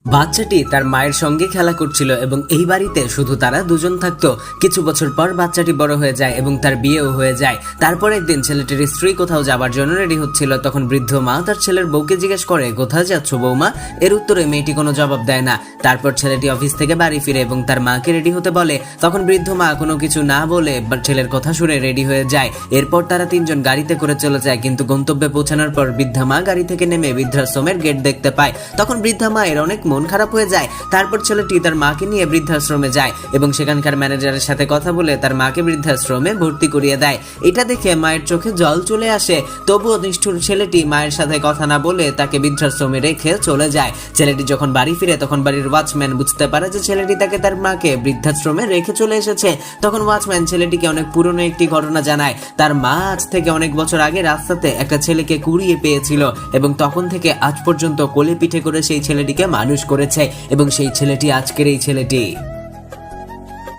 বাচ্চাটি তার মায়ের সঙ্গে খেলা করছিল এবং এই বাড়িতে শুধু তারা দুজন থাকতো। কিছু বছর পর বাচ্চাটি বড় হয়ে যায় এবং তার বিয়েও হয়ে যায়। তারপর একদিন ছেলেটির স্ত্রী কোথাও যাবার জন্য রেডি হচ্ছিল, তখন বৃদ্ধ মা তার ছেলের বউকে জিজ্ঞেস করে, কোথায় যাচ্ছ বৌমা? এর উত্তরে মেয়েটি কোনো জবাব দেয় না। তারপর ছেলেটি অফিস থেকে বাড়ি ফিরে এবং তার মাকে রেডি হতে বলে। তখন বৃদ্ধ মা কোনো কিছু না বলে ছেলের কথা শুনে রেডি হয়ে যায়। এরপর তারা তিনজন গাড়িতে করে চলে যায়, কিন্তু গন্তব্যে পৌঁছানোর পর বৃদ্ধা মা গাড়ি থেকে নেমে বৃদ্ধাশ্রমের গেট দেখতে পায়। তখন বৃদ্ধা মায়ের অনেক মন খারাপ হয়ে যায়। তারপর ছেলেটি তার মাকে নিয়ে বৃদ্ধাশ্রমে যায় এবং সেখানকার ম্যানেজারের সাথে কথা বলে তার মাকে বৃদ্ধাশ্রমে ভর্তি করিয়ে দেয়। এটা দেখে মায়ের চোখে জল চলে আসে। তবুও নিষ্ঠুর ছেলেটি মায়ের সাথে কথা না বলে তাকে বৃদ্ধাশ্রমে রেখে চলে যায়। ছেলেটি যখন বাড়ি ফিরে তখন বাড়ির ওয়াচম্যান বুঝতে পারে যে ছেলেটি তাকে তার মাকে বৃদ্ধাশ্রমে রেখে চলে এসেছে। তখন ওয়াচম্যান ছেলেটিকে অনেক পুরনো একটি ঘটনা জানায়। তার মা আজ থেকে অনেক বছর আগে রাস্তাতে একটা ছেলেকে কুড়িয়ে পেয়েছিল এবং তখন থেকে আজ পর্যন্ত কোলে পিঠে করে সেই ছেলেটিকে মানুষ করেছে এবং সেই ছেলেটি আজকের এই ছেলেটি।